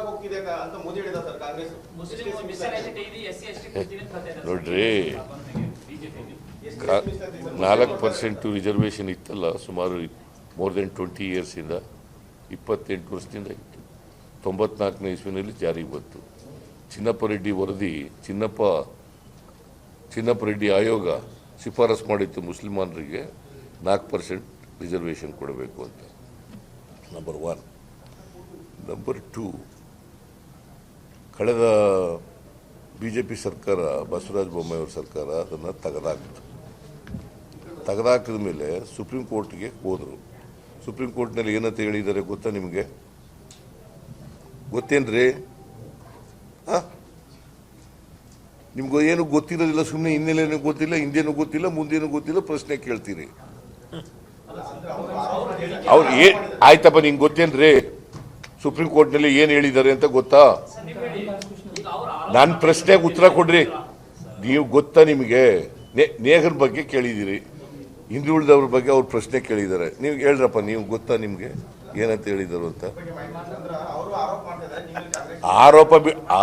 ಹೋಗ್ತಿದೆ ಅಂತ ಮೋದಿ ಹೇಳಿದ ಸರ್ ಕಾಂಗ್ರೆಸ್. ನೋಡ್ರಿ 4% ರಿಸರ್ವೇಷನ್ ಇತ್ತಲ್ಲ, ಸುಮಾರು ಮೋರ್ ದೆನ್ 20 ಇಯರ್ಸಿಂದ 28 ವರ್ಷದಿಂದ ಇತ್ತು. 94ನೇ ಇಸ್ವಿನಲ್ಲಿ ಜಾರಿಗೆ ಬಂತು. ಚಿನ್ನಪ್ಪ ರೆಡ್ಡಿ ವರದಿ, ಚಿನ್ನಪ್ಪ ರೆಡ್ಡಿ ಆಯೋಗ ಶಿಫಾರಸು ಮಾಡಿತ್ತು ಮುಸ್ಲಿಮಾನರಿಗೆ 4% ರಿಸರ್ವೇಷನ್ ಕೊಡಬೇಕು ಅಂತ. ನಂಬರ್ 1. ನಂಬರ್ 2, ಕಳೆದ BJP ಸರ್ಕಾರ, ಬಸವರಾಜ ಬೊಮ್ಮಾಯಿ ಅವರ ಸರ್ಕಾರ ಅದನ್ನು ತೆಗೆದಾಕಿದ ಮೇಲೆ ಸುಪ್ರೀಂ ಕೋರ್ಟ್ಗೆ ಹೋದರು. ಸುಪ್ರೀಂ ಕೋರ್ಟ್ನಲ್ಲಿ ಏನಂತ ಹೇಳಿದ್ದಾರೆ ಗೊತ್ತಾ ನಿಮಗೆ? ಗೊತ್ತೇನ್ರಿ? ನಿಮ್ಗೆ ಏನು ಗೊತ್ತಿರೋದಿಲ್ಲ, ಸುಮ್ಮನೆ ಹಿನ್ನೆಲೆನೂ ಗೊತ್ತಿಲ್ಲ, ಹಿಂದೇನೂ ಗೊತ್ತಿಲ್ಲ, ಮುಂದೇನೂ ಗೊತ್ತಿಲ್ಲ, ಪ್ರಶ್ನೆ ಕೇಳ್ತೀರಿ. ಅವ್ರು ಆಯ್ತಪ್ಪ, ನಿಂಗೆ ಗೊತ್ತೇನ್ರಿ ಸುಪ್ರೀಂ ಕೋರ್ಟ್ನಲ್ಲಿ ಏನು ಹೇಳಿದ್ದಾರೆ ಅಂತ ಗೊತ್ತಾ? ನನ್ನ ಪ್ರಶ್ನೆಗೆ ಉತ್ತರ ಕೊಡ್ರಿ. ನೀವು ಗೊತ್ತಾ ನಿಮಗೆ? ನೇಹರ್ ಬಗ್ಗೆ ಕೇಳಿದ್ದೀರಿ, ಹಿಂದುಳಿದವ್ರ ಬಗ್ಗೆ ಅವ್ರ ಪ್ರಶ್ನೆ ಕೇಳಿದ್ದಾರೆ. ನೀವು ಹೇಳ್ರಪ್ಪ, ನೀವು ಗೊತ್ತಾ ನಿಮಗೆ ಏನಂತ ಹೇಳಿದರು ಅಂತ?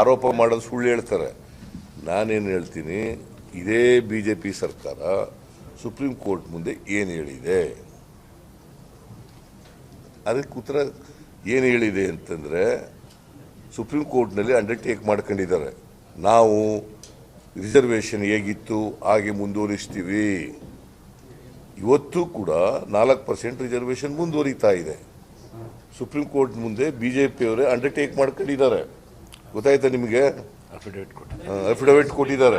ಆರೋಪ ಮಾಡೋದು ಸುಳ್ಳು ಹೇಳ್ತಾರೆ. ನಾನೇನು ಹೇಳ್ತೀನಿ, ಇದೇ BJP ಸರ್ಕಾರ ಸುಪ್ರೀಂ ಕೋರ್ಟ್ ಮುಂದೆ ಏನು ಹೇಳಿದೆ, ಅದಕ್ಕೆ ಉತ್ತರ ಏನು ಹೇಳಿದೆ ಅಂತಂದರೆ, ಸುಪ್ರೀಂ ಕೋರ್ಟ್ನಲ್ಲಿ ಅಂಡರ್ಟೇಕ್ ಮಾಡ್ಕೊಂಡಿದ್ದಾರೆ, ನಾವು ರಿಸರ್ವೇಷನ್ ಹೇಗಿತ್ತು ಹಾಗೆ ಮುಂದುವರಿಸ್ತೀವಿ. ಇವತ್ತು ಕೂಡ 4% ರಿಸರ್ವೇಷನ್ ಮುಂದುವರಿತಾ ಇದೆ. ಸುಪ್ರೀಂ ಕೋರ್ಟ್ ಮುಂದೆ BJP ಅವರೇ ಅಂಡರ್ಟೇಕ್ ಮಾಡ್ಕೊಂಡಿದ್ದಾರೆ. ಗೊತ್ತಾಯ್ತಾ ನಿಮಗೆ? ಅಫಿಡವಿಟ್ ಕೊಟ್ಟಿದ್ದಾರೆ.